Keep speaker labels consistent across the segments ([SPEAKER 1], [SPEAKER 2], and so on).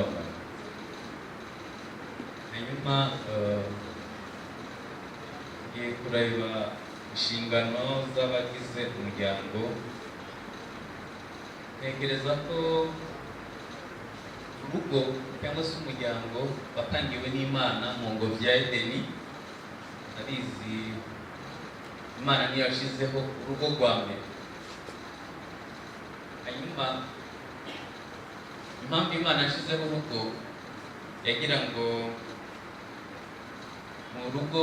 [SPEAKER 1] kubabara. Hanyuma tugiye kureba inshingano z'abagize umuryango. Ntekereza ko urugo cyangwa se umuryango watangiwe n'Imana mu ngobyi ya Edeni. Abizi Imana niyo yashizeho urugo rwa mbere. Hanyuma impamvu Imana yashizeho urugo, yagira ngo mu rugo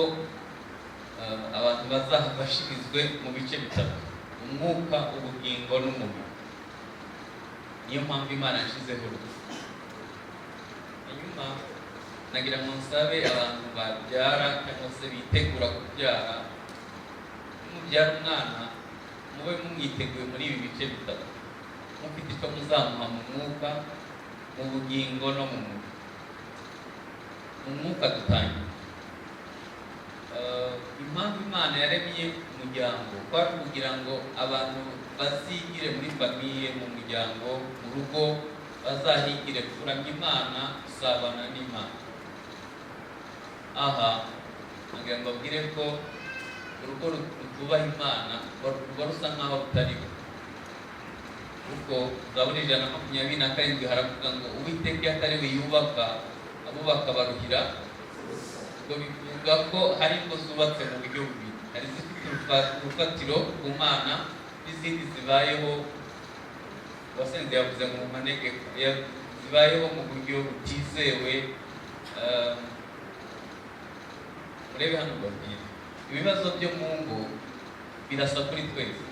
[SPEAKER 1] abantu bazafashirizwe mu bice bitatu: umwuka, ubugingo n'umubiri. Niyo mpamvu Imana yashizeho urugo. Hanyuma nagira ngo nsabe abantu babyara cyangwa se bitegura kubyara, mubyara umwana mube mumwiteguye muri ibi bice bitatu, mufite icyo muzamuha mu mwuka, mu bugingo no mu mubiri. Mu mwuka dutangira. Impamvu Imana yaremye umuryango kwari kugira ngo abantu bazigire muri famiye, mu muryango, mu rugo, bazahigire kuramya Imana, gusabana n'Imana. Aha nagira ngo mbabwire ko urugo rutubaha Imana ruba rusa nk'aho rutariho, kuko Zaburi 127 haravuga ngo Uwiteka iyo atari we yubaka, abubaka baruhira. Ubwo bivuga ko hari ingo zubatse mu buryo bubiri: hari izifite urufatiro ku Mana n'izindi zibayeho, wasenze yavuze mu manegeko, zibayeho mu buryo butizewe. Murebe hano babwire, ibibazo byo mu ngo birasa kuri twese.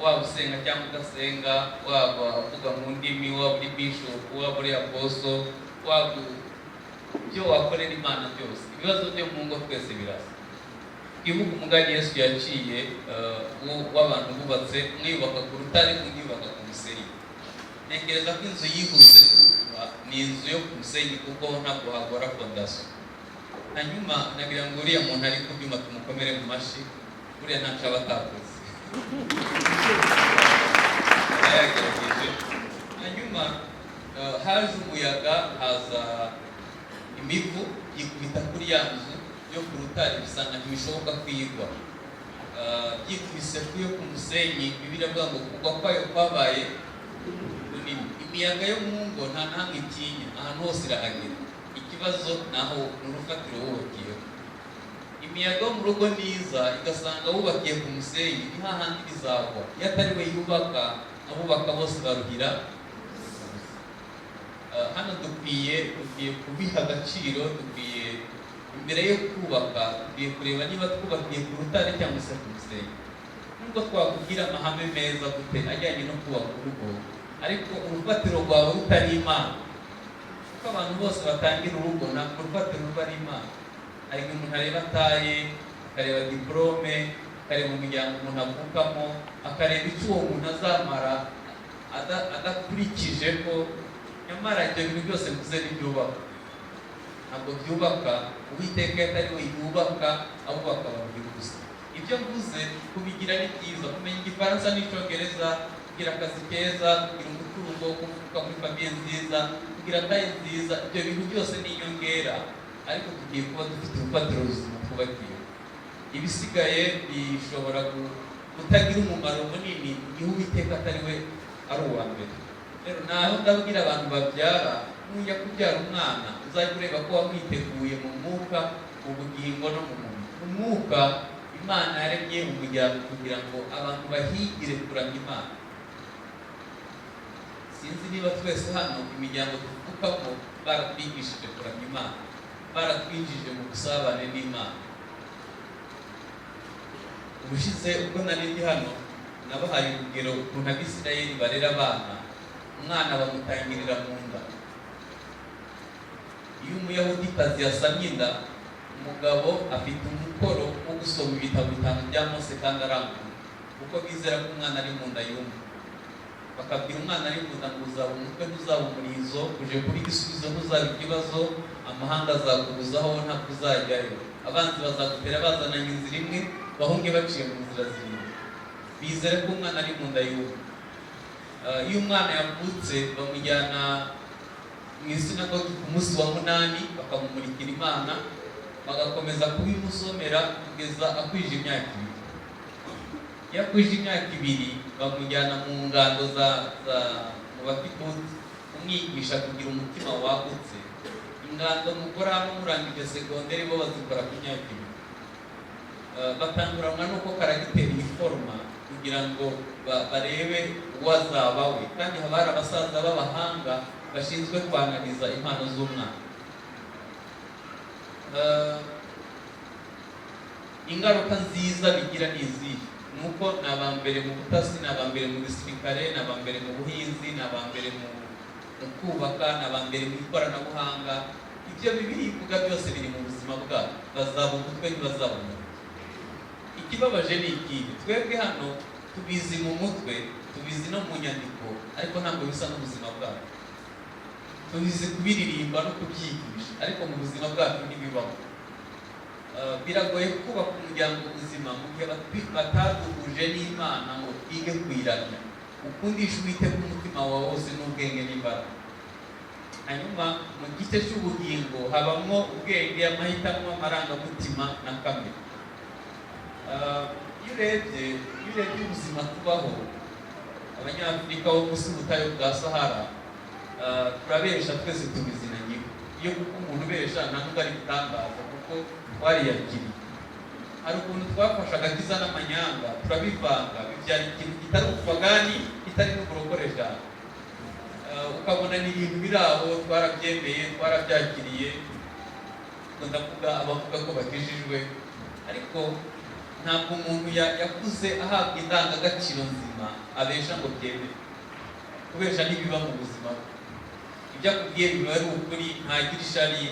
[SPEAKER 1] Waba usenga cyangwa udasenga, waba uvuga mu ndimi, waba uri bishop, waba uri apostle, waba ibyo wakorera Imana byose, ibibazo byo mu ngo twese birasa. Igihugu umugani Yesu yaciye w'abantu bubatse, mwiyubaka ku rutare, mwiyubaka ku musenyi. Ntekereza ko inzu yihuse kuzura ni inzu yo ku musenyi, kuko ntabwo hagora fondasiyo. Hanyuma nagira ngo uriya muntu ari kubyuma tumukomere mu mashi, uriya ntacyo aba atakoze. Yagerageje. Hanyuma haje umuyaga, haza imivu yikubita kuri ya nzu yo ku rutare, bisanga ntibishoboka kwigwa. Yikubise kuyo ku musenyi, Bibiliya ivuga ngo kugwa kwayo kwabaye runini. Imiyaga yo mu ngo nta ntamwe itinya, ahantu hose irahagera. Ikibazo naho n'urufatiro wubakiyeho. Imiyaga yo mu rugo niza igasanga wubakiye ku musenyi, ni hahandi bizagwa. Iyo atari we yubaka, abubaka bose baruhira. Hano dukwiye kubiha agaciro. Dukwiye imbere yo kubaka, dukwiye kureba niba twubakiye ku rutare cyangwa se ku musenyi. Nubwo twakubwira amahame meza gute ajyanye no kubaka urugo, ariko urufatiro rwawe rutari Imana, kuko abantu bose batangira urugo ntabwo urufatiro ruba ari Imana. Hari umuntu areba taye, akareba diplome, akareba umuryango umuntu avukamo, akareba icyo uwo muntu azamara adakurikije ko nyamara ibyo bintu byose mvuze n'ibyubaka. Ntabwo byubaka. Uwiteka atari we yubaka, abubaka baruhira gusa. Ibyo mvuze kubigira ni byiza, kumenya Igifaransa n'Icyongereza, kugira akazi keza, kugira umutungo, kuvuka muri famiye nziza, kugira taye nziza, ibyo bintu byose ni inyongera, ariko tugiye kuba dufite urufatiro ruzima twubakiye. Ibisigaye bishobora kutagira umumaro munini igihe Uwiteka atari we ari uwa mbere. Rero naho ndabwira abantu babyara, nujya kubyara umwana uzajya ureba ko wamwiteguye mu mwuka, mu bugingo no mu mubiri. Umwuka, Imana yaremye umuryango kugira ngo abantu bahigire kuramya Imana. Sinzi niba twese hano imiryango tuvukamo baratwigishije kuramya Imana, baratwinjije mu gusabane n'Imana. Ubushize ubwo nari ndi hano, nabahaye urugero ukuntu Abisirayeli barera abana. Umwana bamutangirira mu nda. Iyo Umuyahudikazi yasamye inda, umugabo afite umukoro wo gusoma ibitabo 5 bya Mose kandi arambuye, kuko bizera ko umwana ari mu nda yumva. Bakabwira umwana ari mu nda ngo uzaba umutwe, ntuzaba umurizo, uje kuri igisubizo ntuzaba ikibazo, amahanga azakubuzaho ntabwo uzajyayo, abanzi bazagutera bazananye inzira imwe, bahunge baciye mu nzira zirindwi. Bizere ko umwana ari mu nda yumva. Iyo umwana yavutse bamujyana mu isinagogi ku munsi wa munani bakamumurikira Imana, bagakomeza kubimusomera kugeza akwije imyaka 2. Iyo akwije imyaka 2 bamujyana mu ngando mu bapituti kumwigisha kugira umutima wagutse. Ingando mukora hano murangije segonderi bo bazikora ku myaka 2. Batanguranwa nuko karagiteri iforma kugira ngo barebe uwazaba we, kandi haba hari abasaza b'abahanga bashinzwe kwananiza impano z'umwana. Ingaruka nziza bigira n'izihe? Nuko ni abambere mu butasi, ni abambere mu gisirikare, ni abambere mu buhinzi, ni abambere mu kubaka, ni abambere mu ikoranabuhanga. Ibyo bibiri ivuga byose biri mu buzima bwabo. Bazaba umutwe ntibazaba umutwe. Ikibabaje ni ikihe? Twebwe hano tubizi mu mutwe, tubizi no mu nyandiko, ariko ntabwo bisa n'ubuzima bwabo. Tubizi kubiririmba no kubyigisha, ariko mu buzima bwacu ntibibaho. Biragoye kubaka umuryango muzima mu gihe bataduhuje n'Imana ngo twige kwiramya, ukundisha Uwiteka umutima wawe wose n'ubwenge n'imbaraga. Hanyuma mu gice cy'ubugingo habamwo ubwenge, amahitamo, amarangamutima na kamere. Iyo urebye ubuzima tubaho, Abanyafurika bo munsi y'ubutayu bwa Sahara, turabesha twese tubizinanye. Iyo kuko umuntu ubesha ntabwo ari gutangaza kuko twariyakiriye. Hari ukuntu twafashe agakiza n'amanyanga turabivanga, bibyara ikintu kitari ubupagani, kitari n'uburokoresha. Ukabona ni ibintu biri aho, twarabyemeye, twarabyakiriye. Ndavuga abavuga ko bakijijwe, ariko ntabwo umuntu yakuze ahabwa indangagaciro nzima abesha ngo byemere. Kubesha ntibiba mu buzima bwe. Ibyo akubwiye biba ari ukuri, ntagira ishari,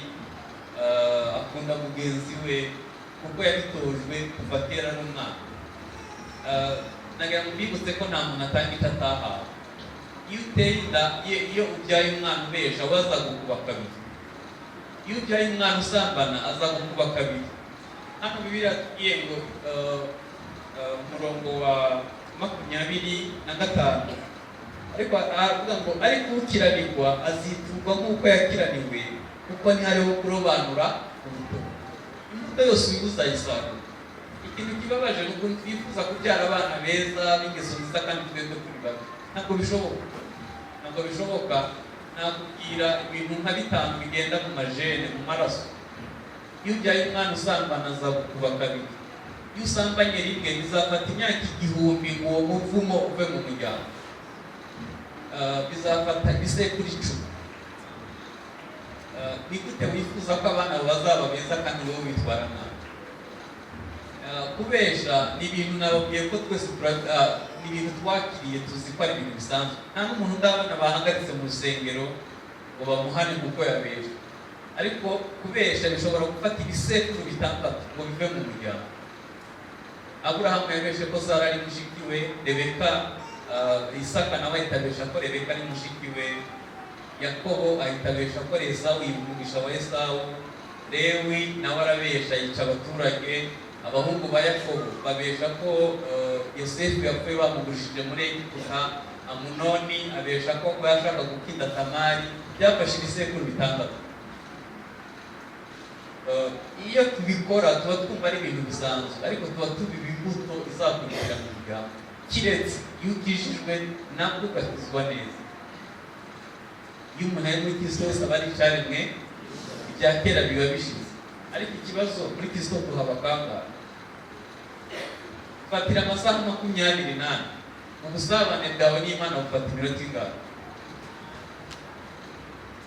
[SPEAKER 1] akunda mugenzi we kuko yabitojwe kuva kera n'umwana. Nagira ngo mbibutse ko nta muntu atanga icyo atahawe. Iyo uteye inda, iyo ubyaye umwana ubesha we azagukuba 2. Iyo ubyaye umwana usambana azagukuba 2. Hano Bibiliya yatubwiye ngo umurongo wa 25, ariko aravuga ngo ariko ukiranirwa aziturwa nk'uko yakiraniwe, kuko ntihariho kurobanura urutoki. Imbuto yose uyu uzayisarura. Ikintu kibabaje ni ukuntu twifuza kubyara abana beza b'ingeso nziza kandi twebwe turi babi. Ntabwo bishoboka. Nakubwira ibintu nka 5 bigenda mu majene, mu maraso. Iyo ubyaye umwana usambana azagukuba 2. Iyo usambanye rimwe bizafata imyaka 1000 uwo muvumo uve mu muryango. Bizafata ibisekuru 10. Ni gute wifuza ko abana bazaba beza kandi wowe witwara nabi? Kubesha ni ibintu nababwiye ko twese ni ibintu twakiriye, tuzi ko ari ibintu bisanzwe. Nta n'umuntu ndabona bahagaritse mu rusengero ngo bamuhane kuko yabesha. Ariko kubesha bishobora gufata ibisekuru 6 ngo bive mu muryango. Aburahamu yabeshe ko Sara ari mushiki we, Rebeka, Isaka nawe ahitabesha ko Rebeka ari mushiki we, Yakobo ahitabesha ko Esawu yivugisha wa Esawu, Lewi nawe arabesha yica abaturage, abahungu ba Yakobo babesha ko Yosefu yapfuye bamugurishije muri Egiputa, Amunoni abesha ko yashaka gukinda Tamari. Byafashe ibisekuru 6. Iyo tubikora tuba twumva ari ibintu bisanzwe, ariko tuba tubiba imbuto izakurikira mu muryango. Kiretse iyo ukijijwe nabwo ugakizwa neza. Iyo umuntu ari muri Kristo wese aba ari icyaremwe, ibya kera biba bishize. Ariko ikibazo muri Kristo tuhaba kangahe? Fatira amasaha 28 mu busabane bwawe n'Imana bufata iminota ingahe?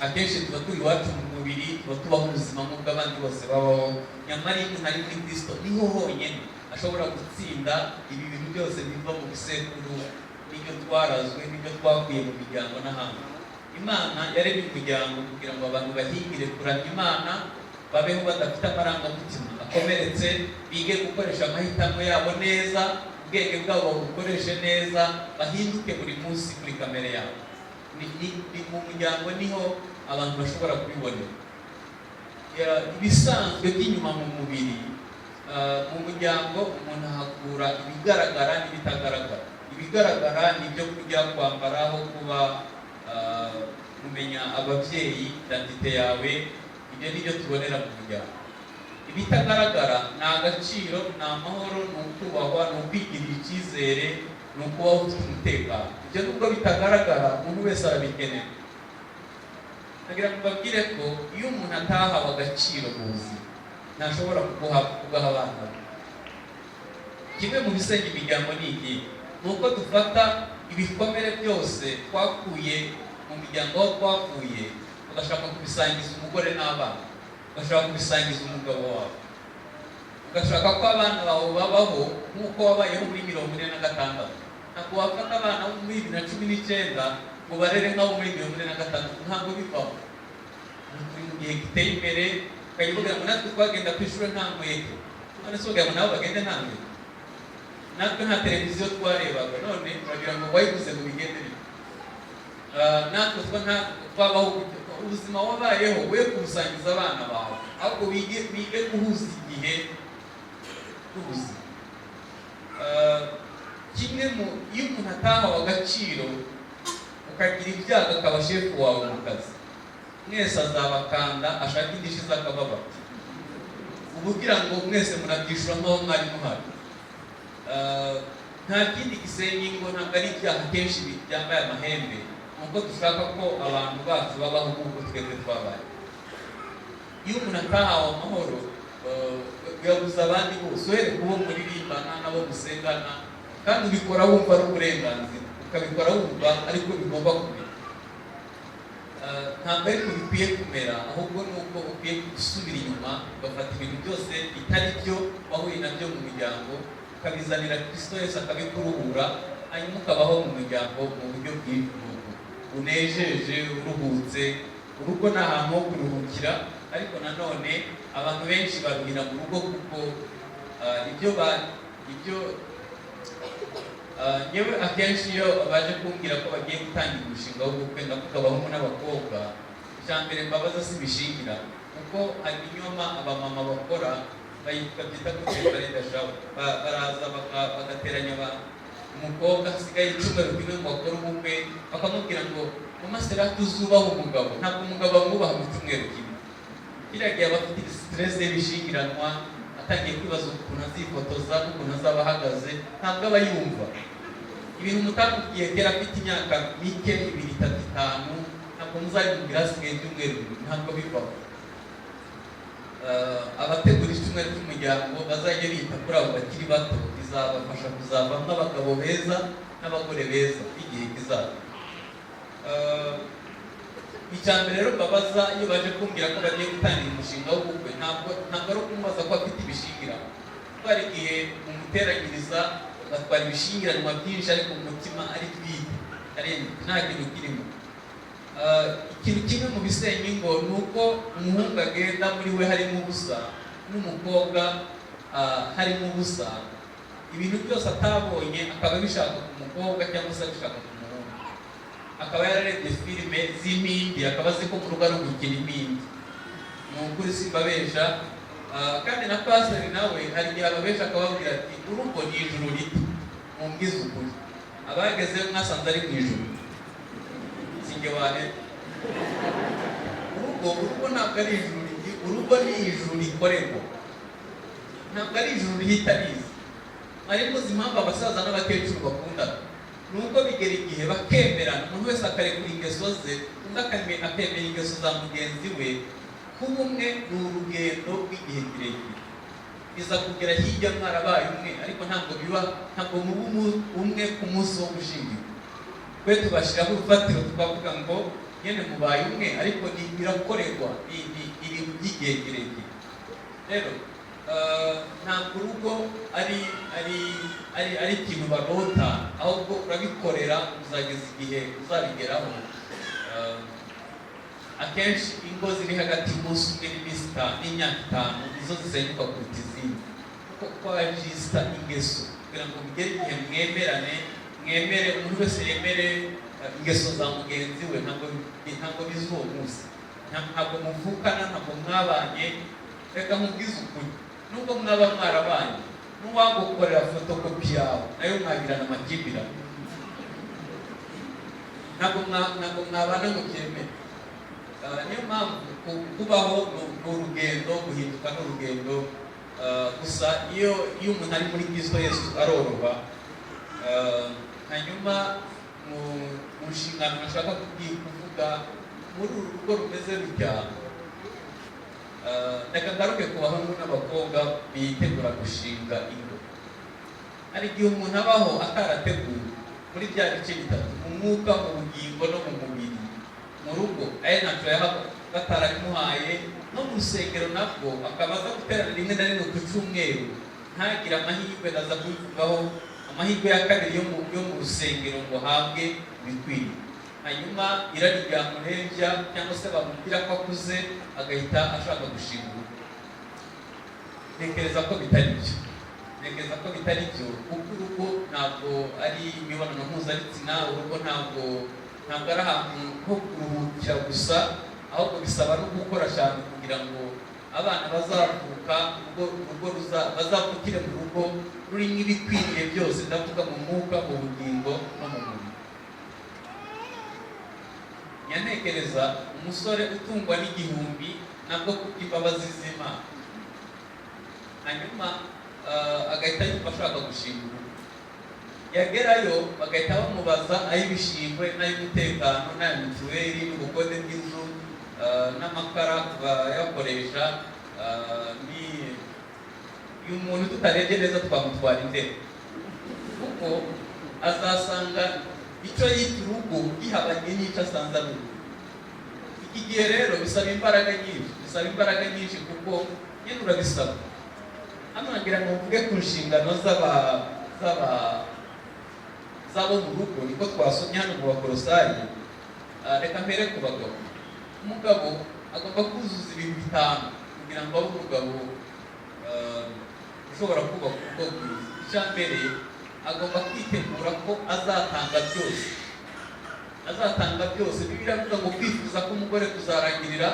[SPEAKER 1] Akenshi tuba turi iwacu mu mubiri, tuba tubaho ubuzima nk'ubw'abandi bose babaho. Nyamara iyo umuntu ari muri Kristo niho honyine ashobora gutsinda ibi bintu byose biva mu bisekuru, n'ibyo twarazwe, n'ibyo twakuye mu miryango n'ahandi. Imana yaremye umuryango kugira ngo abantu bahingire kuramya Imana, babeho badafite amarangamutima akomeretse, bige gukoresha amahitamo yabo neza, ubwenge bwabo babukoreshe neza, bahinduke buri munsi kuri kamere yabo. Ni mu muryango niho abantu bashobora kubibonera. Ibisanzwe by'inyuma mu mubiri, mu muryango umuntu ahakura ibigaragara n'ibitagaragara. Ibigaragara ni ibyo kurya, kwambara, aho kuba, kumenya ababyeyi, identite yawe, ibyo nibyo tubonera mu muryango. Ibitagaragara ni agaciro, ni amahoro, ni ukubahwa, ni ukwigirira icyizere, ni ukubaho ufite umutekano. Ibyo nubwo bitagaragara umuntu wese arabikenera. Nagira ngo mbabwire ko iyo umuntu atahawe agaciro mu buzima ntashobora kugaha abana be. Kimwe mu bisenya imiryango ni iki? Ni uko dufata ibikomere byose twakuye mu miryango aho twavuye, ugashaka kubisangiza umugore n'abana, ugashaka kubisangiza umugabo wawe, ugashaka ko abana bawe babaho nk'uko wabayeho muri 46. Ntabwo wafata abana bo muri 2019 ngo barere nk'abo muri 46, ntabwo bivaho. Mu gihe giteye imbere ukayivuga ngo natwe twagenda ku ishuri nta nkweto, none se uvuga ngo nabo bagende nta nkweto? Natwe nta televiziyo twarebaga, none uragira ngo wayiguze mu bigende bite? Natwe twabaho ubuzima wabayeho we kubusangiza abana bawe, ahubwo bige guhuza igihe n'ubuzima. Kimwe iyo umuntu atahawe agaciro ukagira ibyago akaba shefu wawe mu kazi, mwese azabakanda ashaka indishyi z'akababaro, ubugira ngo mwese murabyishura nk'aho mwari muhari. Nta kindi gisenya ingo, ntabwo ari ibyaha kenshi byambaye amahembe, nuko dushaka ko abantu bacu babaho nk'uko twebwe twabaye. Iyo umuntu atahawe amahoro uyabuza abandi bose, uhere kubo muririmbana n'abo musengana, kandi ubikora wumva ari uburenganzira, ukabikora wumva ariko bigomba kumera. Ntabwo ariko bikwiye kumera, ahubwo ni uko ukwiye gusubira inyuma ugafata ibintu byose bitari byo wahuye nabyo mu miryango, ukabizanira Kristo Yesu akabikuruhura, hanyuma ukabaho mu muryango mu buryo bunejeje, uruhutse. Urugo ni ahantu ho kuruhukira, ariko nanone abantu benshi baruhira mu rugo kuko nyewe akenshi iyo baje kumbwira ko bagiye gutangira umushinga w'ubukwe, ndavuga abahungu n'abakobwa, icya mbere mbabaza si ibishingira, kuko hari inyoma abamama bakora babyita ko barenda shawa, baraza bagateranya umukobwa hasigaye icyumweru kimwe ngo bakore ubukwe, bakamubwira ngo mama sera tuzubaha umugabo, ntabwo umugabo amwubaha mu cyumweru kimwe. Kiriya gihe aba afite stress y'ibishingiranwa, atangiye kwibaza ukuntu azifotoza n'ukuntu azaba ahagaze, ntabwo aba yumva. Ibintu mutakubwiye kera afite imyaka mike 2, 3, 5, ntabwo muzabimubwira hasigaye ibyumweru 2, ntabwo bivaho. Abategura icyumweru cy'umuryango bazajya bita kuri abo bakiri bato, bizabafasha kuzavamo abagabo beza n'abagore beza igihe kizaza. Icya mbere rero babaza iyo baje kumbwira ko bagiye gutangira umushinga w'ubukwe, ntabwo ari ukumubaza ko afite ibishingiranwa. Twari igihe umuteranyiriza ugatwara ibishingiranwa byinshi ariko mu mutima ari twite, nta kintu kirimo. Ikintu kimwe mu bisenya ingo ni uko umuhungu agenda muri we harimo ubusa, n'umukobwa harimo ubusa, ibintu byose atabonye akaba abishaka ku mukobwa cyangwa se abishaka ku muhungu. Akaba yararebye filime z'impindi, akaba azi ko mu rugo ari ugukina impindi. Ni ukuri simbabesha. Kandi na pastori nawe hari igihe ababesha akababwira ati urugo ni ijuru rito, mumbwize ukuri. Abagezeyo mwasanze ari mu ijuru, singe wane. Urugo ntabwo ari ijuru, urugo ni ijuru rikorerwa, ntabwo ari ijuru rihita riza. Mwari muzi impamvu abasaza n'abakecuru bakundana? Nuko bigera igihe bakemerana, umuntu wese akarekura ingeso ze, undi akemera ingeso za mugenzi we. Kuba umwe ni urugendo rw'igihe kirekire, biza kugera hirya mwarabaye umwe, ariko ntabwo muba umwe ku munsi wo gushyingirwa. Twe tubashyiraho urufatiro tukavuga ngo nyine mubaye umwe, ariko birakorerwa, ni ibintu by'igihe kirekire. Rero ntabwo urugo ari ikintu barota, ahubwo urabikorera uzageza igihe uzabigeraho. Akenshi ingo ziri hagati y'umunsi umwe n'iminsi 5 n'imyaka 5 nizo zisenyuka kuruta izindi, kuko kwajista ingeso kugira ngo bigere igihe mwemere umuntu wese yemere ingeso za mugenzi we. Ntabwo biza uwo munsi, ntabwo muvukana, ntabwo mwabanye. Reka nkubwize ukuri, nubwo mwaba mwarabanye, n'uwagukorera fotokopi yawe nayo mwagirana amakimbirane. ntabwo mwabana ngo byemere. Niyo mpamvu kubaho n'urugendo, guhinduka n'urugendo. Gusa iyo umuntu ari muri Kristo Yesu aroroha. Hanyuma mu nshingano nashaka kuvuga muri uru rugo rumeze rutya, reka ngaruke ku bahungu n'abakobwa bitegura gushinga ingo. Hari igihe umuntu abaho atarateguye muri bya bice bitatu: mu mwuka, mu bugingo no mu mubiri. Mu rugo ntacyo yahaga batarabimuhaye, no mu rusengero nabwo akaba aza guterana rimwe na rimwe ku cyumweru, ntagire amahirwe aza kubivugaho, amahirwe ya kabiri yo mu rusengero ngo ahabwe ibikwiriye. Hanyuma irari ryamurembya cyangwa se bamubwira ko akuze agahita ashaka gushinga urugo. Ntekereza ko bitari byo, kuko urugo ntabwo ari imibonano mpuzabitsina. Urugo ntabwo ari ahantu ho kuruhukira gusa, ahubwo bisaba no gukora cyane kugira ngo abana bazavuka bazavukire mu rugo rurimo ibikwiriye byose, ndavuga mu mwuka, mu bugingo no mu mubiri. Nyanekereza umusore utungwa n'igihumbi nabwo kubw'imbabazi z'Imana, hanyuma agahita yumva ashaka gushinga urugo. Yagerayo bagahita bamubaza ay'ibishingwe, n'ay'umutekano, n'aya mituweli, n'ubukode bw'inzu, n'amakara bayakoresha. Uyu muntu tutarebye neza twamutwara indero, kuko azasanga icyo yita urugo gihabanye n'icyo asanze ari urugo. Iki gihe rero bisaba imbaraga nyinshi, kuko nyine urabisaba. Hano nagira ngo mvuge ku nshingano z'abo mu rugo, niko twasomye hano mu Bakolosayi. Reka mbere ku bagabo. Umugabo agomba kuzuza ibintu 5 kugira ngo abe umugabo ushobora kubaka urugo rwiza. Icya mbere, agomba kwitegura ko azatanga byose. Bibiliya ivuga ngo kwifuza k'umugore kuzarangirira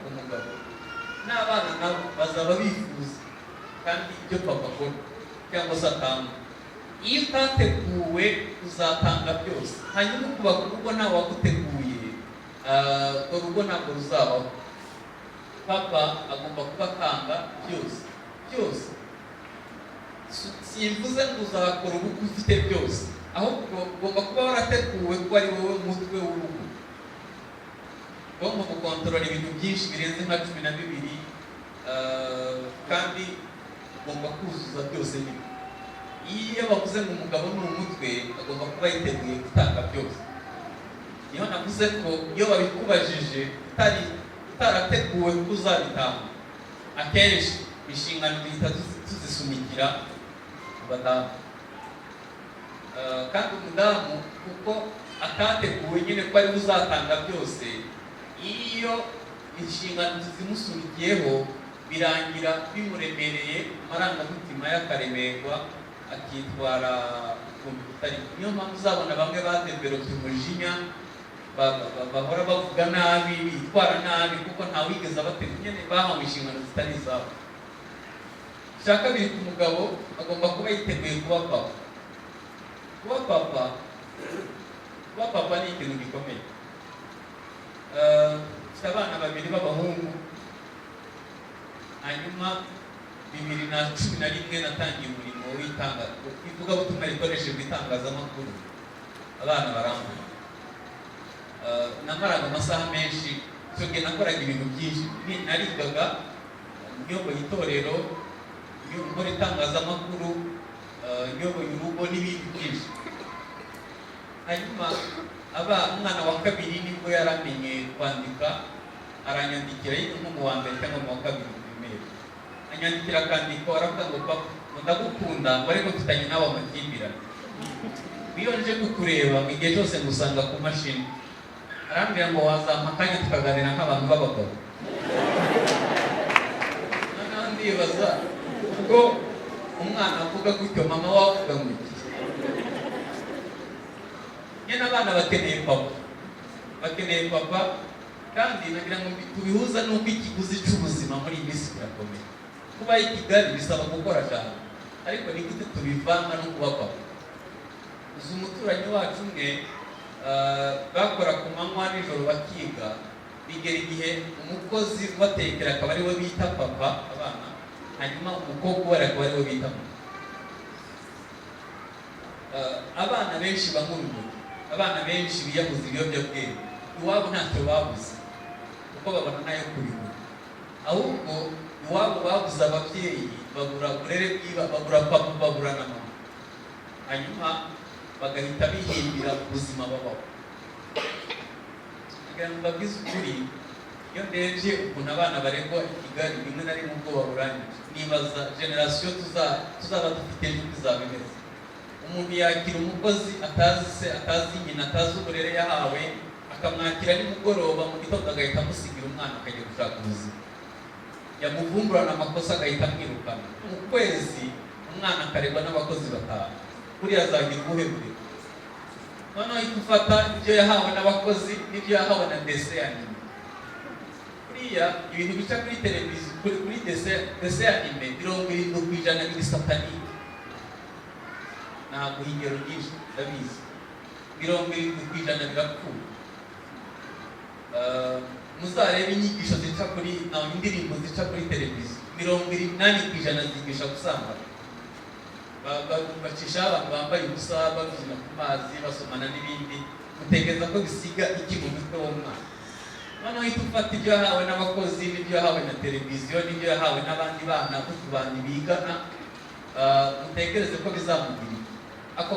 [SPEAKER 1] umugabo. N'abana nabo bazaba bifuza kandi ibyo papa akora cyangwa se atanga. Iyo utateguwe uzatanga byose, hanyuma kubaka urugo ntawe waguteguye, urugo ntabwo ruzabaho. Papa agomba kuba atanga byose. Simvuze ngo uzakora ubukwe ufite byose, ahubwo ugomba kuba warateguwe ko ari wowe mutwe w'urugo. Ugomba gukontorora ibintu byinshi birenze nka 12, kandi ugomba kuzuza byose nyine. Iyo bavuze ngo umugabo ni umutwe, agomba kuba yiteguye gutanga byose. Niho navuze ko iyo babikubajije utarateguwe ko uzabitanga, akenshi inshingano bihita tuzisunikira abadamu. Kandi umudamu kuko atateguwe nyine ko ari uzatanga byose, iyo inshingano zimusunikiyeho birangira bimuremereye, amarangamutima y'akaremerwa, akitwara ukuntu kutari. Niyo mpamvu uzabona bamwe batemberotse umujinya, bahora bavuga nabi, bitwara nabi, kuko ntawigeze abategura, nyine bahawe inshingano zitari izabo. Icya kabiri, ku mugabo agomba kuba yiteguye kuba papa ni ikintu gikomeye. Mfite abana 2 b'abahungu, hanyuma 2011 natangiye umurimo w'ivugabutumwa rikoreshejwe itangazamakuru. Abana barambura, namaraga amasaha menshi. Icyo gihe nakoraga ibintu byinshi, narigaga, nyoboye itorero, nkora itangazamakuru, nyoboye urugo n'ibindi byinshi. Hanyuma umwana wa 2 nibwo yaramenye kwandika, aranyandikira nko mu wa mbere cyangwa mu wa 2 primaire. Anyandikira akandiko, aravuga ngo papa ndagukunda, ngo ariko tutanye nawe amakimbirane. Iyo nje kukureba mu gihe cyose ngusanga ku mashini, arambwira ngo wazampa akanya tukaganira nk'abantu b'abagabo. Noneho ndibaza, ubwo umwana avuga gutyo, mama wavuga ngo iki? Nyine abana bakeneye papa, kandi nagira ngo tubihuza n'uko ikiguzi cy'ubuzima muri iyi minsi kirakomeye. Kuba i Kigali bisaba gukora cyane, ariko ni gute tubivanga no kuba papa. Uzi umuturanyi wacu umwe bakora ku manywa nijoro bakiga, bigera igihe umukozi ubatekera akaba ari we bita papa abana, hanyuma umukobwa ubara akaba ari we bita mama. Abana benshi banywa urumogi, abana benshi biyahuza ibiyobyabwenge, iwabo ntacyo babuze kuko babona nayo kubigura, ahubwo iwabo babuze ababyeyi, babura uburere bwiza, babura papa, babura na mama, hanyuma bagahita bihimbira ubuzima babaho. Kugira ngo mbabwize ukuri, iyo ndebye ukuntu abana baregwa i Kigali, rimwe na rimwe ubwoba buranyije, nibaza generasiyo tuzaba dufite ejo bizaba bimeze. Umuntu yakira umukozi atazi se, atazi nyina, atazi uburere yahawe, akamwakira nimugoroba, mu gitondo agahita amusigira umwana akajya gushaka ubuzima, yamuvumburana amakosa agahita amwirukana. Mu kwezi umwana akaregwa n'abakozi batanu, buriya azagira ubuhe burere? Noneho ahita ufata ibyo yahawe n'abakozi n'ibyo yahawe na dese ya nyina. Buriya ibintu bica kuri televiziyo, kuri dese ya nyina 70% biri satanike. Ntabwo ingero nyinshi ndabizi, 70% birapfuye. Muzarebe inyigisho zica kuri indirimbo zica kuri televiziyo, 80% zigisha gusambana. Bacisha abantu bambaye ubusa, babyina ku mazi, basomana n'ibindi, utekereza ko bisiga iki mu mutwe w'umwana. Noneho uhita ufata ibyo yahawe n'abakozi n'ibyo yahawe na televiziyo n'ibyo yahawe n'abandi bana b'utubandi bigana, utekereze ko bizamugirira. Ako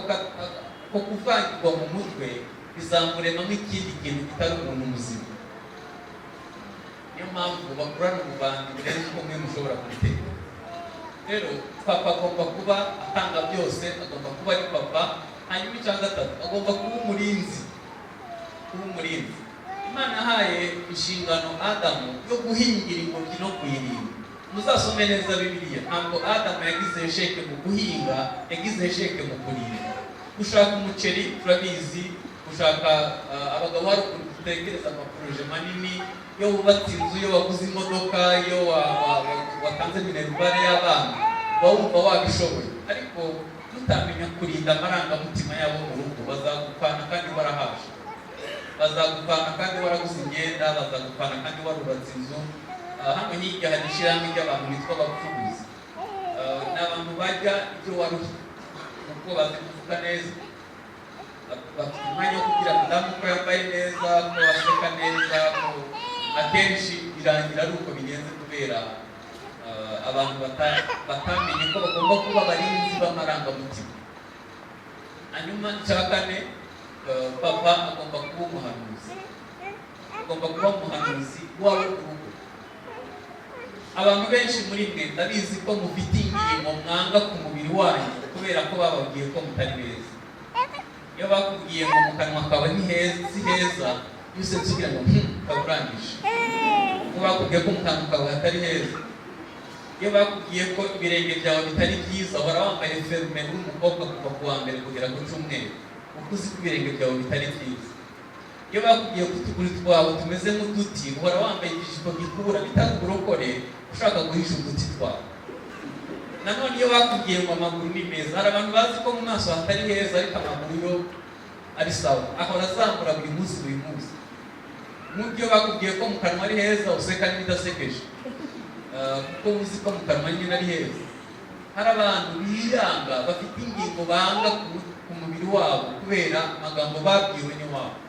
[SPEAKER 1] kuvangirwa mu mutwe bizamuremamo ikindi kintu kitari umuntu muzima. Niyo mpamvu bakurana ubuvandi mbere y'uko mwe mushobora kubiteka. Rero papa agomba kuba atanga byose, agomba kuba ari papa. Hanyuma icya gatatu, agomba kuba umurinzi. Imana yahaye inshingano Adamu yo guhingira ingobyi no kuyirinda. Muzasome neza Bibiliya, ntabwo Adamu yagize esheke mu guhinga, yagize esheke mu kurinda. Gushaka umuceri turabizi, gushaka abagabo hari ukuntu dutekereza amaporoje manini, iyo wubatse inzu, iyo waguze imodoka, iyo watanze minerivare y'abana, uba wumva wabishoboye. Ariko tutamenya kurinda amarangamutima yabo mu rugo, bazagupfana kandi warahashe, bazagupfana kandi waraguze imyenda, bazagupfana kandi warubatse inzu. Hano hirya hari ishyirahamwe ry'abantu bitwa abapfubuzi. Ni abantu bajya ibyo warushye kuko bazi kuvuga neza, bafite umwanya wo kugira mudamu ko yambaye neza, ko aseka neza, ko akenshi birangira ari uko bigenze kubera abantu batamenye ko bagomba kuba abarinzi b'amarangamutima. Hanyuma icya kane, papa agomba kuba umuhanuzi, agomba kuba umuhanuzi wawe ku rugo. Abantu benshi muri mwe ndabizi ko mufite ingingo mwanga ku mubiri wanyu kubera ko bababwiye ko mutari beza. Iyo bakubwiye ngo mu kanwa kawe ni heza, si heza, yose nsubira ngo kaburangije. Iyo bakubwiye ko mu kanwa kawe hatari heza, iyo bakubwiye ko ibirenge byawe bitari byiza, uhora wambaye ferme uri umukobwa kuva ku wa mbere kugera ku cyumweru, kuko uzi ko ibirenge byawe bitari byiza. Iyo bakubwiye ko utuguru twawe tumeze nk'uduti, uhora wambaye ikijipo gikubura bitari uburokore, ushaka guhisha uduti twawe. Nanone iyo bakubwiye ngo amaguru ni meza, hari abantu bazi ko mu maso hatari heza ariko amaguru yo ari sawa, ahora azamura buri munsi. Nk'ubwo iyo bakubwiye ko mu kanwa ari heza, useka n'ibidasekeje, kuko uzi ko mu kanwa nyine ari heza. Hari abantu biranga, bafite ingingo banga ku mubiri wabo kubera amagambo babwiwe n'iwabo.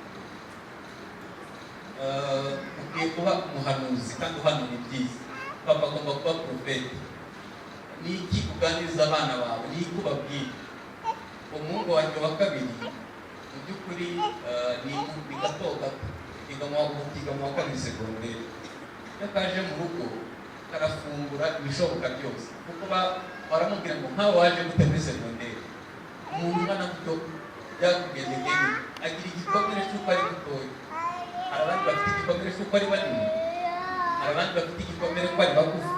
[SPEAKER 1] Ukwiye kuba umuhanuzi kandi uhanura ibyiza. Papa agomba kuba profeti. Ni iki uganiriza abana bawe? Ni iki ubabwira? Umuhungu wanjye wa kabiri mu by'ukuri ni gato yiga mu wa kabiri segonderi. Iyo kaje mu rugo karafungura ibishoboka byose, kuko baramubwira ngo nkawe waje gute muri segonderi. Umuntu ubona muto byakugendekeye agira igikomere cy'uko ari mutoya. Hari abandi bafite igikomere cy'uko ari banini, hari abandi bafite igikomere ko ari bagufi,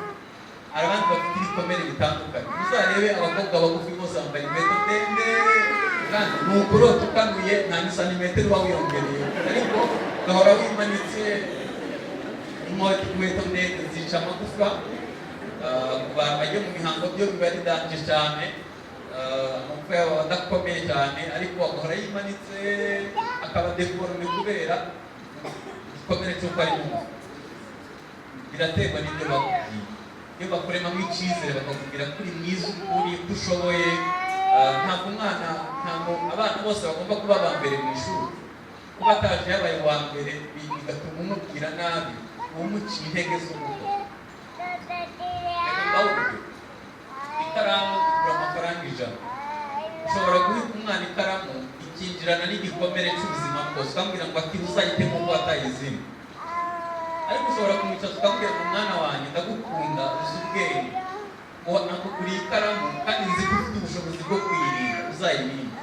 [SPEAKER 1] hari abandi bafite ibikomere bitandukanye. Muzarebe abakobwa bagufi bose bambaye inkweto ndende, kandi ni ukurota ukanuye nta n'isantimetero uba wiyongereye, ariko gahora wimanitse. Inkweto ndende zica amagufa, ku bantu bajya mu mihango byo biba ari danje cyane, amagufa yabo adakomeye cyane, ariko agahora yimanitse akaba deforme kubera igikomere cy'uko ari mubi. Biraterwa n'ibyo bakubwiye. Iyo bakuremamo icyizere bakakubwira ko uri mwiza, uri ko ushoboye, ntabwo abana bose bagomba kuba aba mbere mu ishuri. Kuba ataje yabaye uwa mbere bigatuma umubwira nabi, umuciye intege z'urugo. Reka mbawuke, ikaramu igura amafaranga 100. Ushobora guha umwana ikaramu ikinjirana n'igikomere cy'ubuzima bwose, ukambwira ngo ati uzayitemo ko atayizima. Ariko ushobora kumwicaza ukabwira ngo mwana wanjye ndagukunda, uzi ubwenge, nakuguriye ikaramu kandi nzi ko ufite ubushobozi bwo kuyirinda, uzayirinda.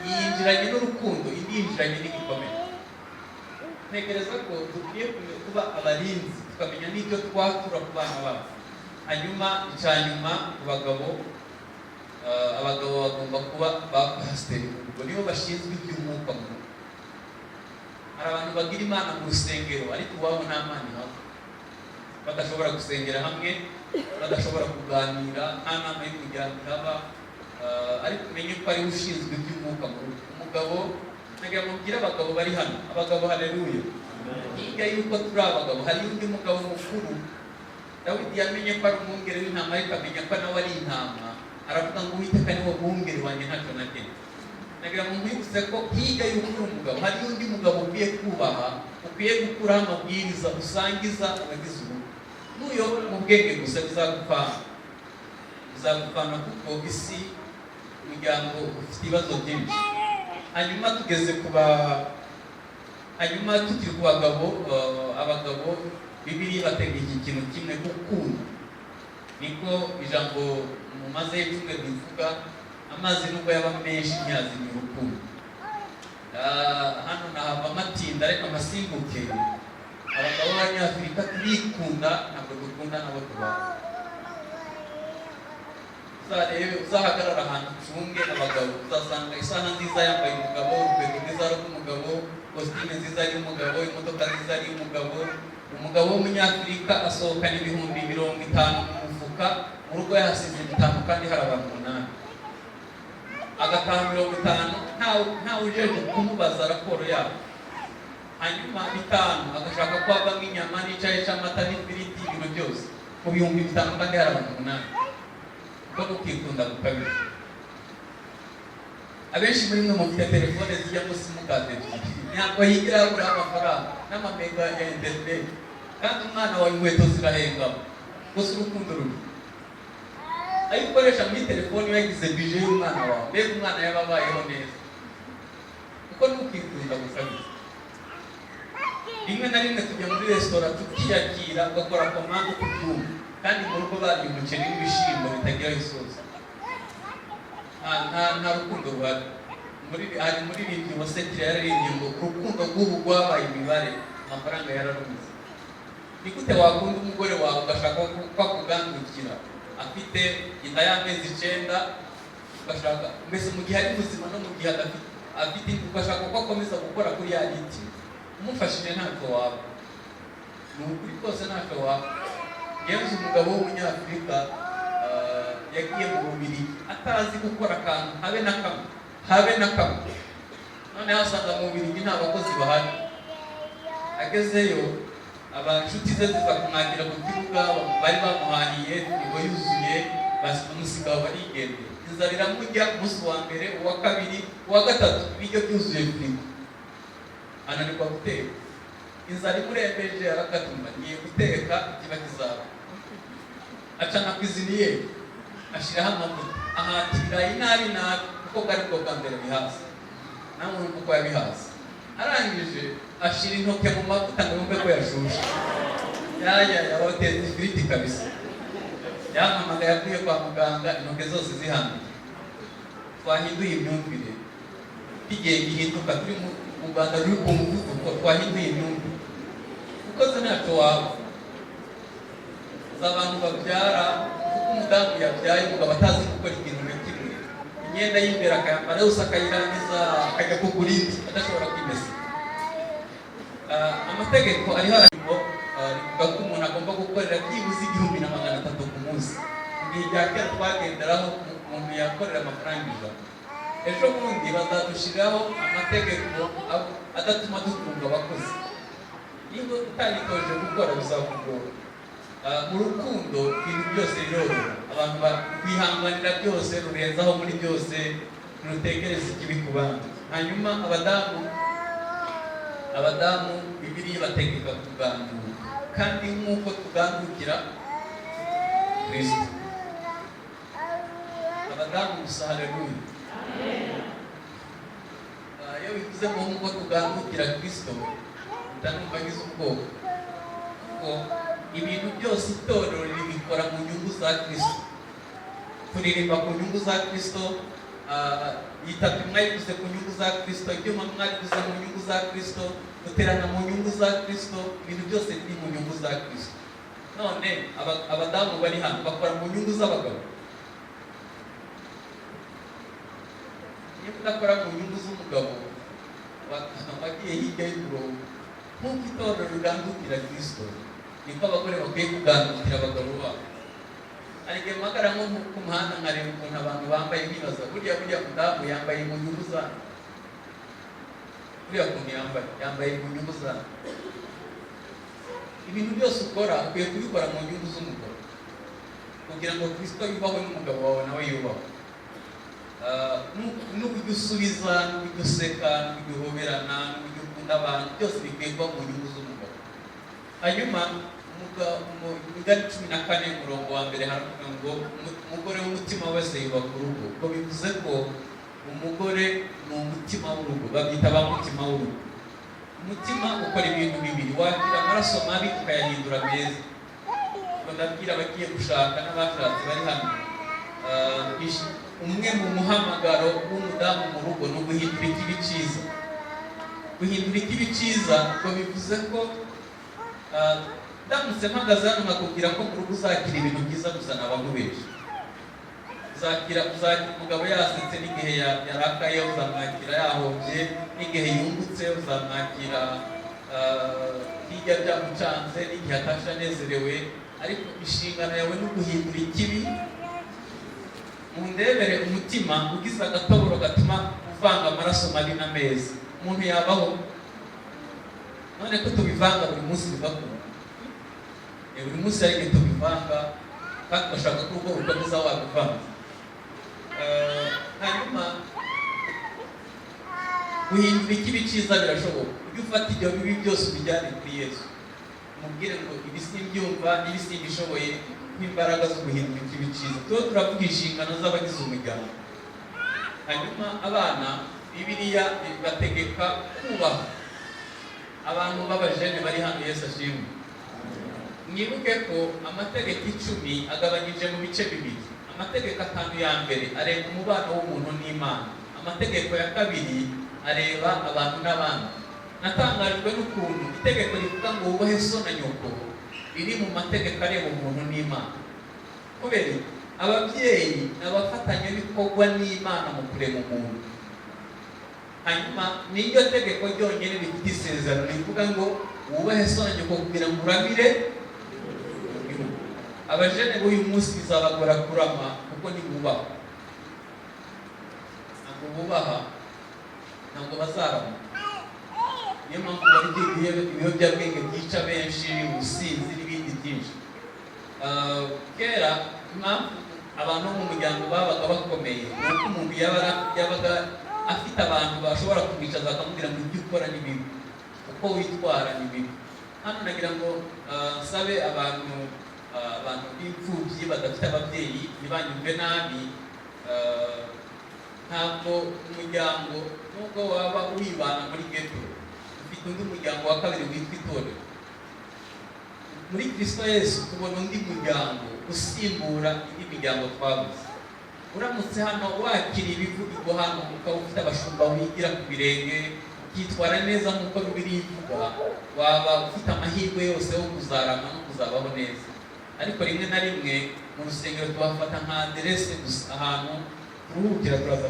[SPEAKER 1] Yinjiranye n'urukundo, indi yinjiranye n'igikomere. Ntekereza ko dukwiye kuba abarinzi, tukamenya n'ibyo twatura ku bana bacu. Hanyuma icyanyuma ku bagabo, abagabo bagomba kuba ba pasiteri, ubwo nibo bashinzwe iby'umwuka mu rugo. Hari abantu bagira imana mu rusengero ariko iwabo nta mana ihaba, badashobora gusengera hamwe, badashobora kuganira, nta nama y'umuryango ihaba. Ariko umenye ko ariwe ushinzwe iby'umwuka mu rugo. Umugabo, nagira mubwire abagabo bari hano, abagabo haleluya. Hirya y'uko turi abagabo hari undi mugabo mukuru. Dawidi yamenye ko ari umwungeri w'intama, ariko amenya ko nawe ari intama. Aravuga ngo Uwiteka ni wo mwungeri wanjye, ntacyo nakeneye. Nagira mubwibutse ko hirya y'uko uri umugabo hari undi mugabo ukwiye kubaha, ukwiye gukuraho amabwiriza usangiza abagize urugo. Nuyobora mu bwenge gusa bizagupfana kuko isi, umuryango ufite ibibazo byinshi. Hanyuma tukiri ku bagabo, abagabo Bibiliya batega iki kintu kimwe, gukunda. Niko ijambo mu maze y'icumwe bivuga, amazi nubwo yaba menshi ntiyazimya urukundo. Hano nahava amatinda ariko amasimbuke. Abagabo b'Abanyafurika turikunda, ntabwo dukunda nabo tubaho. Uzahagarara ahantu ucunge abagabo, uzasanga isaha nziza yambaye umugabo, urukweto rwiza rw'umugabo, kositime nziza y'umugabo, imodoka nziza y'umugabo. Umugabo w'Umunyafurika asohokana ibihumbi 50 mu mufuka, mu rugo yahasize 5 kandi hari abantu 8. Agataha 50 ntawe ujeje kumubaza raporo yabo. Hanyuma 5 agashaka ko havamo inyama n'icayi c'amata n'ifiriti, ibintu byose mu bihumbi 5 kandi hari abantu 8. Ko ukikunda gukabije. Abenshi muri mwe mufite telefone zijyamo simukadi ebyiri, ntabwo yigira abura amafaranga n'amamega ya internet, kandi umwana wawe inkweto zirahenga, gusa urukundo ruri. Ayo ukoresha muri telefone yagize bije y'umwana wawe, mbega umwana yababayeho neza. Kuko ntukikunda gukabije. Rimwe na rimwe tujya muri resitora tukiyakira, ugakora komande ku byuma, kandi mu rugo bari umuceri n'ibishimbo bitagira isosi. Nta rukundo rwari. Hari muri ibyo wasetire yaririmbye ngo urukundo rw'ubu rwabaye imibare, amafaranga yararumeze. Ni gute wakunda umugore wawe ugashaka ko akugandukira afite inda y'amezi 9, ugashaka mbese mu gihe ari muzima no mu gihe afite ugashaka ko akomeza gukora kuri ya liti, umufashije ntacyo waba. Ni ukuri kose ntacyo waba. Yezu umugabo w'Umunyafurika yagiye mu mubiri atazi gukora akantu habe na kamwe. None asanga mu mubiri nta bakozi bahari. Agezeyo inshuti ze ziza kumwakira ku kibuga, bari bamuhaniye nibo yuzuye, basimusiga barigendera. Inzara iramujya umunsi wa mbere, uwa kabiri, uwa gatatu, ibiryo byuzuye firigo. Ananirwa guteka. Inzara imurembeje arakatumba, ngiye guteka kiba kizaba. Acana ku iziniye, ashiraho amavuta, ahata ibirayi nabi kuko bwari bwo bwa mbere bihaza. Namwe urumva uko yabihaza. Arangije ashira intoke mu mavuta ngo yumve ko yashushe. Yawateza ifiriti kabisa. Yampamagaye yakuye kwa muganga, intoke zose zihamye. Twahinduye imyumvire. Igihe gihinduka turi mu Rwanda ruri ku muvuduko, twahinduye imyumvire. Kuko ntacyo waba. Abantu babyara, kuko umudamu yabyaye umugabo atazi gukora ikintu na kimwe. Imyenda y'imbere akayambara yose akayirangiza, akajya kugura indi adashobora kwimesa. Amategeko ariho arimo rivuga ko umuntu agomba gukorera byibuze 1,300 ku munsi. Igihe cya kera twagenderaho umuntu yakorera amafaranga 100. ejo bundi bazadushiraho amategeko adatuma dutunga abakozi. Niba utaritoje gukora bizakugora. Mu rukundo ibintu byose biroroha, abantu bakwihanganira byose, rurenzaho muri byose, rutekereza ikibi ku bandi. Hanyuma abadamu Bibiliya bategeka kugandura, kandi nk'uko tugandukira Kristo. Abadamu gusa, haleluya. Iyo bivuze ngo nk'uko tugandukira Kristo, ndanumva ngize ubwoba, kuko ibintu byose itorero ribikora mu nyungu za Kristo. Kuririmba ku nyungu za Kristo, yitatu mwayivuze ku nyungu za Kristo, ibyuma mwayivuze mu nyungu za Kristo, guterana mu nyungu za Kristo, ibintu byose biri mu nyungu za Kristo. None abadamu bari hano bakora mu nyungu z'abagabo. Niba udakora mu nyungu z'umugabo, wagiye hirya y'umurongo. Nk'uko itorero rigandukira Kristo, niko abagore bakwiye kugandukira abagabo babo. Hari igihe mpagara nko ku muhanda nkareba ukuntu abantu bambaye nkibaza, burya mudamu yambaye mu nyungu zanyu. Buriya ukuntu yambaye mu nyungu zanyu. Ibintu byose ukora ukwiye kubikora mu nyungu z'umugabo, kugira ngo Kristo yubahwe n'umugabo wawe nawe yubahwe. N'uburyo usubiza, n'uburyo useka, n'uburyo uhoberana, n'uburyo ukunda abantu, byose bikwiye kuba mu nyungu z'umugabo. Hanyuma Migani 14 umurongo wa mbere haravuga ngo umugore w'umutima wese yubaka urugo. Ubwo bivuze ko umugore ni umutima w'urugo, babyita ba mutima w'urugo. Umutima ukora ibintu bibiri, wakira amaraso mabi ukayahindura meza. Ndabwira abagiye gushaka n'abashatse bari hano, umwe mu muhamagaro w'umudamu mu rugo ni uguhindura ikibi cyiza. Guhindura ikibi cyiza ubwo bivuze ko ndamutse mpagaze hano nkakubwira ko mu rugo uzakira ibintu byiza gusa nabamubeshya. Uzakira umugabo yasetse n'igihe yarakaye, uzamwakira yahombye, n'igihe yungutse uzamwakira hirya byamucanze, n'igihe atasha anezerewe. Ariko inshingano yawe ni uguhindura ikibi. Mundebere umutima ugize agatoboro gatuma uvanga amaraso mabi na meza, umuntu yabaho? None ko tubivanga buri munsi bigakura. Buri munsi hari igihe tubivanga, kandi bashaka ko urugo rukomeza wabivanga. Hanyuma guhindura ikibi cyiza birashoboka. Ujye ufata ibyo bibi byose ubijyane kuri Yesu, umubwire ngo ibi simbyumva, ibi simbishoboye, nk'imbaraga zo guhindura ikibi cyiza. Tuba turavuga inshingano z'abagize umuryango. Hanyuma abana, Bibiliya bategeka kubaha abantu b'abajene bari hano. Yesu ashimwe. Mwibuke ko amategeko 10 agabanyije mu bice bibiri. Amategeko 5 ya mbere areba umubano w'umuntu n'Imana. Amategeko ya kabiri areba abantu n'abandi. Natangajwe n'ukuntu itegeko rivuga ngo wubahe so na nyoko riri mu mategeko areba umuntu n'Imana. Kubera ababyeyi n'abafatanya bikorwa n'Imana mu kurema umuntu. Hanyuma n'iryo tegeko ryonyine rifite isezerano rivuga ngo wubahe so na nyoko kugira ngo uramire. Abajene b'uyu munsi bizabagora kurama kuko ntibubaha. Ntabwo bubaha, ntabwo bazarama. Niyo mpamvu bari ibiyobyabwenge byica benshi, ubusinzi n'ibindi byinshi. Kera impamvu abantu mu muryango babaga bakomeye ni uko umuntu yabaga afite abantu bashobora kumwicaza akamubwira ngo ibyo ukora ni bibi, uko witwara ni bibi. Hano nagira ngo nsabe abantu b'imfubyi badafite ababyeyi ntibanyumve nabi. Ntabwo umuryango nubwo waba wibana muri ghetto, ufite undi muryango wa kabiri witwa itorero. Muri Kristo Yesu tubona undi muryango usimbura indi miryango twabuze. Uramutse hano wakira ibivugirwa hano, ukaba ufite abashumba wigira ku birenge, ukitwara neza nk'uko Bibiliya ivuga, waba ufite amahirwe yose yo kuzarama no kuzabaho neza. Ariko rimwe na rimwe mu rusengero tubafata nka aderese gusa, ahantu turuhukira turaza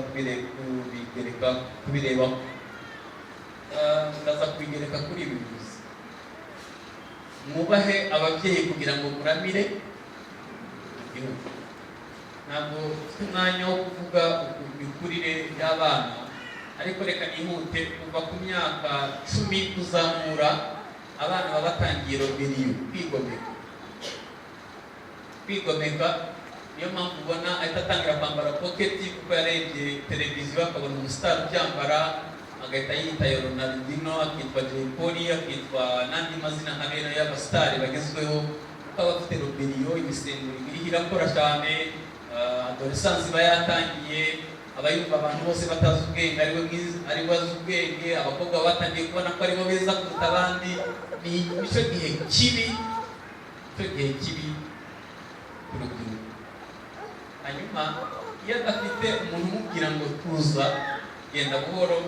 [SPEAKER 1] kubirebaho. Ndaza kubigereka kuri ibi gusa. Mwubahe ababyeyi kugira ngo muramire igihugu. ntabwo ufite umwanya wo kuvuga imikurire y'abana, ariko reka nihute. Kuva ku myaka 10 kuzamura abana baba batangiye roberiyo, kwigomeka. Niyo mpamvu ubona ahita atangira kwambara pocket kuko yarebye televiziyo akabona umusitari ubyambara, agahita yita Ronaldinho, akitwa Jay Polly, akitwa n'andi mazina nk'abera y'abasitari bagezweho, kuko aba afite roberiyo. Imisemburo iriho irakora cyane, adolescence iba yatangiye, abayumva abantu bose batazi ubwenge ari we azi ubwenge, abakobwa batangiye kubona ko aribo beza kuruta abandi. Ni icyo gihe kibi ku rubyiruko. Hanyuma iyo adafite umuntu umubwira ngo tuza, genda buhoro,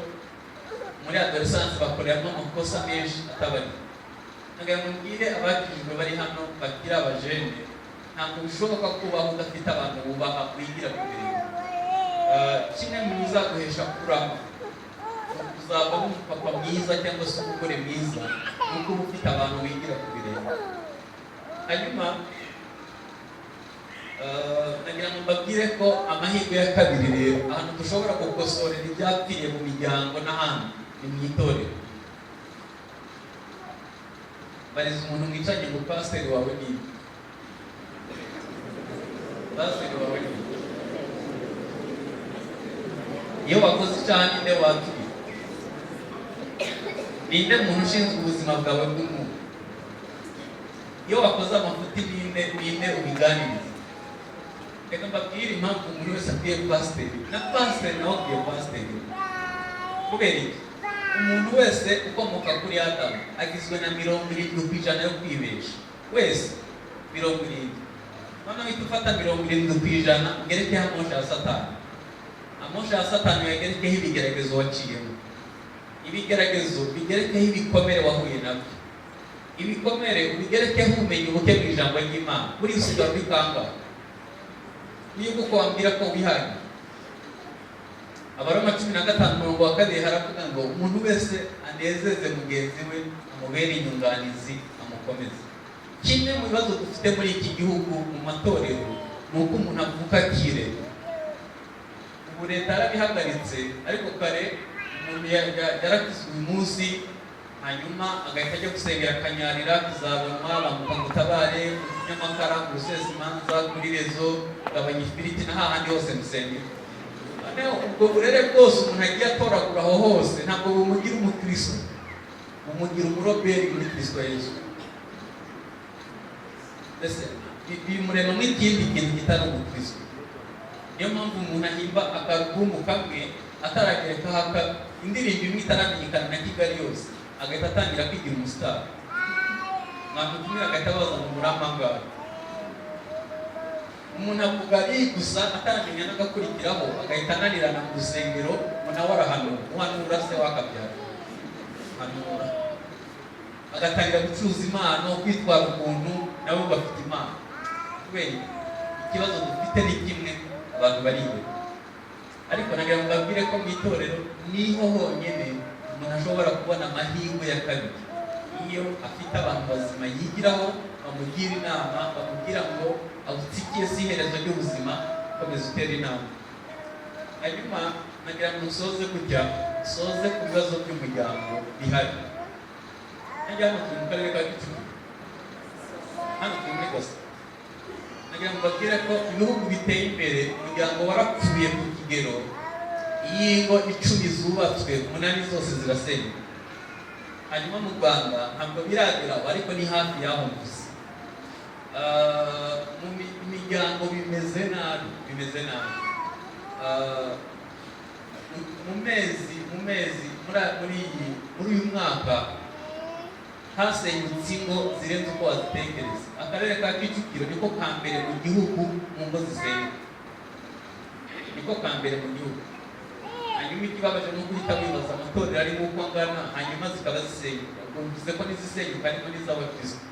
[SPEAKER 1] muri adolescence bakoreramo amakosa menshi atabari. Ntabwo mubwire abakijijwe bari hano bagira abajene, ntabwo bishoboka kubaho udafite abantu bubaha wigira ku birenge. Kimwe mu bizaguhesha kurama, uzaba umupapa mwiza cyangwa se umugore mwiza, nuko uba ufite abantu wigira ku birenge. Hanyuma nagira ngo mbabwire ko amahirwe ya kabiri rero, ahantu dushobora gukosorera ibyapfiriye mu miryango n'ahandi, ni mu itorero. Bariza umuntu mwicanye ngo pasiteri wawe ni pasiteri wawe ni. Iyo wakoze icyaha ninde watuye? Ninde muntu ushinzwe ubuzima bwawe bw'umuntu? Iyo wakoze amafuti ninde ubiganiriza? Reka mbabwire impamvu umuntu wese akwiye pasiteri, na pasiteri nawe akwiye pasiteri. Kubera iki? Umuntu wese ukomoka kuri Adamu agizwe na 70% yo kwibesha. Wese 70%. Noneho uhita ufata 70% ugerekeho amosha ya Satani. Amosha ya Satani yagerekeho ibigeragezo waciyemo. Ibigeragezo bigerekeho ibikomere wahuye nabyo. Ibikomere ubigerekeho ubumenyi buke mu ijambo ry'Imana. Buri usigaye ubikanga. Niyo uko wambwira ko wihanye. Abaroma 15:2 haravuga ngo umuntu wese anezeze mugenzi we, amubere inyunganizi, amukomeze. Kimwe mu bibazo dufite muri iki gihugu mu matorero ni uko umuntu avuka akire. Ubu leta yarabihagaritse, ariko kare umuntu yarakizwe uyu munsi, hanyuma agahita ajya gusengera akanyarira, kuzabonwa bamutabare, Nyamakara, mu Rusesimanza, kuri Rezo, gabanya ifiriti na hahandi hose musengera. Ubwo burere bwose umuntu agiye atoragura aho hose ntabwo bumugira umukristo, bumugira umuroberi muri Kristo Yesu. Ese bimurema nk'ikindi kintu kitari umukristo. Niyo mpamvu umuntu ahimba akarubumu kamwe ataragereka haka indirimbo imwe itaramenyekana na Kigali yose, agahita atangira kwigira umusitari. Mwamutumira agahita abaza mu muramanga. Umuntu avuga gusa ataramenya n'agakurikiraho, agahita ananirana mu rusengero, nawe arahanura. Uhanura se wakabyara. Hanura. Agatangira gucuruza impano, kwitwara ukuntu nabo bafite impano. Kubera ikibazo dufite ni kimwe, abantu bariwe. Ariko nagira ngo mbabwire ko mu itorero niho honyine umuntu ashobora kubona amahirwe ya kabiri. Iyo afite abantu bazima yigiraho, bamugira inama, bamubwira ngo abutsikiye si iherezo ry'ubuzima, komeza utera inama. Hanyuma nagira ngo soze ku bibazo by'umuryango bihari. Nagira ngo turi mu karere ka Gicumbi, hano turi muri Gosa. Nagira ngo mbabwire ko ibihugu biteye imbere umuryango warapfuye ku kigero, iyo ingo 10 zubatswe 8 zose zirasenyuka. Hanyuma mu Rwanda ntabwo birageraho, ariko ni hafi y'aho gusa. Mu miryango bimeze nabi. Mu mezi muri uyu mwaka hasenyutse ingo zirenze uko wazitekereza. Akarere ka Kicukiro niko ka mbere mu gihugu mu ngo zisenyuka, niko ka mbere mu gihugu. Hanyuma ikibabaje no guhita wibaza amatorero ari uko angana, hanyuma zikaba zisenyuka. Bivuze ko n'izisenyuka ariko n'iz'abakristo.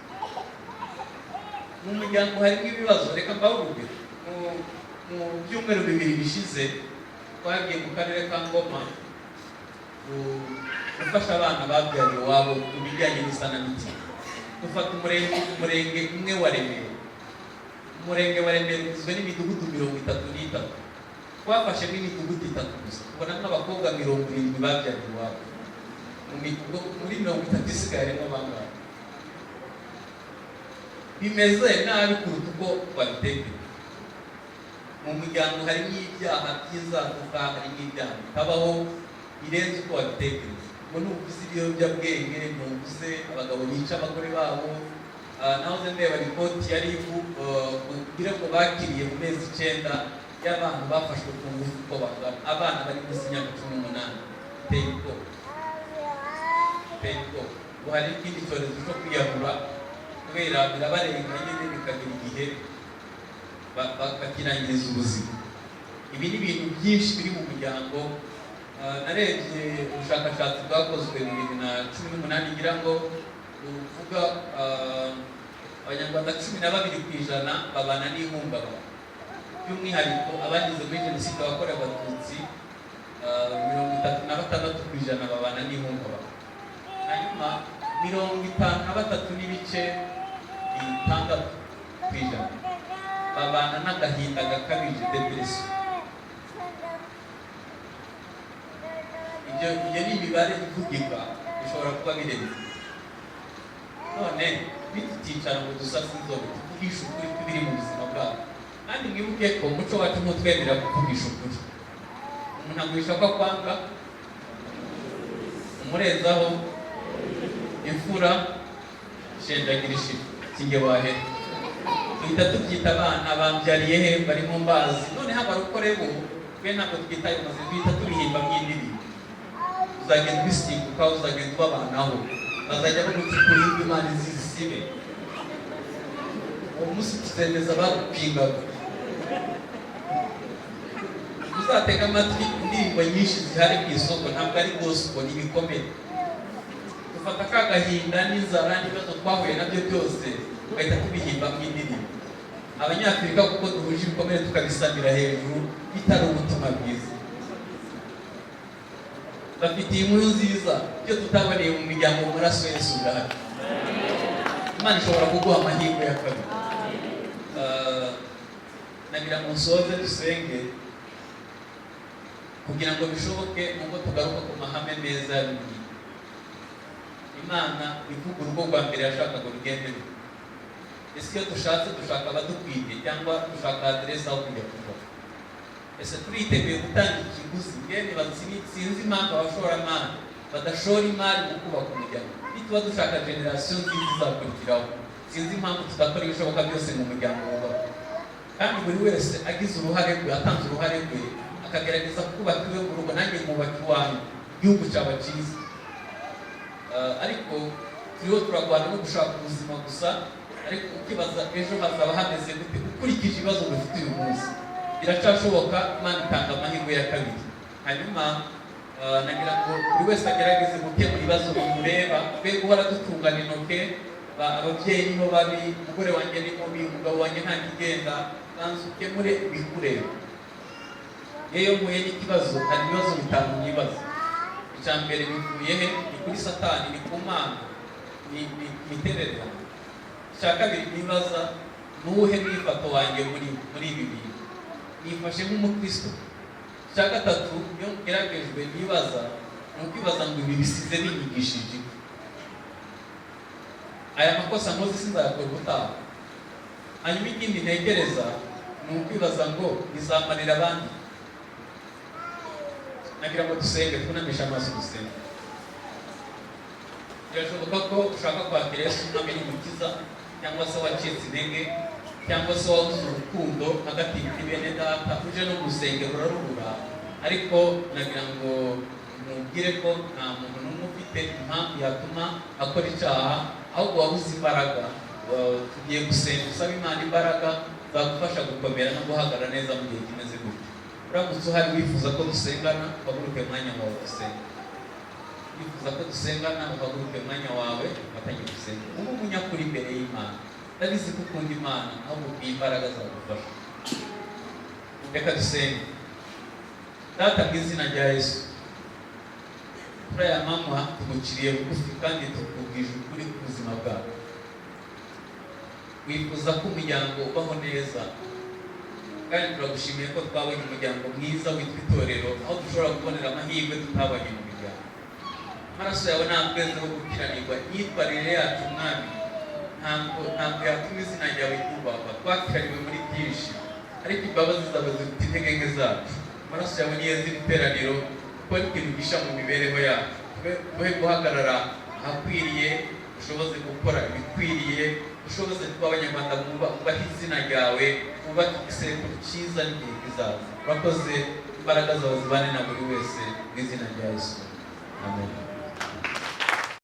[SPEAKER 1] Mu muryango harimo ibibazo. Reka mbavuge, mu byumweru 2 bishize twagiye mu karere ka Ngoma gufasha abana babyariye iwabo mu bijyanye n'isanamitima. Dufata umurenge umwe wa Remera. umurenge wa Remera ugizwe n'imidugudu 33, twafashemo imidugudu 3 gusa, ubona n'abakobwa 70 babyariye iwabo muri 30 isigaye harimo bangahe. Bimeze nabi kuruta uko babitekereza. Mu muryango harimo ibyaha by'inzaduka, harimo ibyaha bitabaho birenze uko babitekereza. Ngo nuvuze ibiyobyabwenge, nuvuze abagabo bica abagore babo. Nahoze ndeba ripoti ya RIB kugira ngo bakiriye mu mezi 9 y'abantu bafashwe ku ngufu uko bangana, abana bari munsi y'imyaka 18. Teye ubwoba. Ngo hari ikindi cyorezo cyo kwiyahura kubera birabarenga nyine bikagira igihe bakirangiriza ubuzima. Ibi ni ibintu byinshi biri mu muryango. Narebye ubushakashatsi bwakozwe mu 2018 ngira ngo uvuga abanyarwanda 12% babana n'ihungabana, by'umwihariko abagize muri jenoside yakorewe Abatutsi 36% babana n'ihungabana, hanyuma 53.6% babana n'agahinda gakabije, depression. Ibyo ni imibare ivugirwa, bishobora kuba birenze. None bituticara ngo dusase inzobe, tuvugisha ukuri kw'ibiri mu buzima bwabo. Kandi mwibuke ko umuco wacu ntutwemerera kuvugisha ukuri. Umuntu aguhisha ko akwanga, umurezaho imfura shenjagira ishifu singe wahe. Tuhita tubyita abana bambyariye he, bari mu mbazi. None haba rukorebo twe ntabwo twitaye maze duhita tubihimba mw'indirimbo. Uzagenda ubisimbuka, uzagenda ubabanaho, bazajya bagutikura Imana izisibe. Uwo munsi tuzemeza bagupingaga. Uzatega amatwi indirimbo nyinshi zihari ku isoko, ntabwo ari gospel, ni ibikomere. Dufata kagahinda n'inzara n'ibibazo twahuye nabyo byose ugahita tubihimba mw'indirimbo. Abanyafurika kuko duhuje ibikomere tukabisamira hejuru, bitari ubutumwa bwiza. Bafite inkuru nziza, byo tutaboneye mu miryango mu maraso Yesu birahari. Imana ishobora kuguha amahirwe ya kabiri. Nagira ngo nsoze dusenge kugira ngo bishoboke nuko tugaruka ku mahame meza y'Imana. Imana ivuga urugo rwa mbere yashakaga rugende rute. Ese iyo dushatse dushaka abadukwiye cyangwa dushaka aderesi aho kujya kuva? Ese turiteguye gutanga ikiguzi? Sinzi impamvu abashoramari badashora imari mu kubaka umuryango. Nituba dushaka generasiyo nziza izakurikiraho, sinzi impamvu tudakora ibishoboka byose mu muryango wubaho. Kandi buri wese agize uruhare rwe, atanze uruhare rwe, akagerageza kubaka iwe mu rugo, nanjye mwubaka iwanyu, igihugu cyaba cyiza. Ariko turiho turarwana no gushaka ubuzima gusa, ariko ukibaza ejo hazaba hameze gute ukurikije ibibazo dufite uyu munsi. Biracashoboka, Imana itanga amahirwe ya kabiri. Hanyuma nagira ngo buri wese agerageze gukemura ibibazo bimureba, twe guhora dutungana intoke. Ababyeyi nibo babi, umugore wanjye ni mubi, umugabo wanjye nta kigenda, banza ukemure bikureba. Iyo mpuye n'ikibazo, hari ibibazo bitanu n'ibibazo. Icya mbere bivuye he? Ni kuri Satani, ni ku Mana, ni imiterere. Icya kabiri nibaza, nuwuhe mwifato wanjye muri ibi bintu? Nifashe nk'umukristo. Icya gatatu, iyo ngeragejwe nibaza, ni ukwibaza ngo ibi bisize binyigishije. Aya makosa nkoze sinzayakora ubutaha. Hanyuma ikindi ntegereza ni ukwibaza ngo bizamarira abandi. Nagira ngo dusenge, twunamishe amaso dusenge. Birashoboka ko ushaka kwakira Yesu nk'umwami n'umukiza, cyangwa se wacitse intege, cyangwa se wabuze urukundo hagati y'ibiti bene data, uje no gusengera urarubura. Ariko nagira ngo mubwire ko nta muntu n'umwe ufite impamvu yatuma akora icyaha, ahubwo wabuze imbaraga. Tugiye gusenga, usaba Imana imbaraga zagufasha gukomera no guhagarara neza mu gihe kimeze gutya. Uramutse uhari wifuza ko dusengana, uhaguruke umwanya wawe dusenge. Wifuza ko dusengana, uhaguruke umwanya wawe ufatanye gusenga. Ube umunyakuri imbere y'Imana. Ndabizi ko ukunda Imana, ahubwo ubwiye imbaraga zagufasha. Reka dusenge. Data mu izina rya Yesu, kuri aya manywa tugukiriye bugufi kandi tukubwije ukuri ku buzima bwawe. wifuza ko umuryango ubaho neza, kandi turagushimiye ko twabonye umuryango mwiza witwa itorero, aho dushobora kubonera amahirwe tutabonye mu miryango. Amaraso yawe ntabweze ho gukiranirwa, imyitwarire yacu mwami ntabwo yatuma izina ryawe ryubahwa. Twakiraniwe muri byinshi, ariko imbabazi zawe zifite intege nke zacu. Amaraso yawe niyo azi iteraniro, kuko ari ikintu gisha mu mibereho yacu. Tuhe guhagarara ahakwiriye, ushoboze gukora ibikwiriye, ushoboze kuba abanyarwanda bubaha izina ryawe, bubaka igisekuru cyiza n'igihe kizaza. Urakoze, imbaraga zawe zibane na buri wese, mu izina rya Yesu, amen.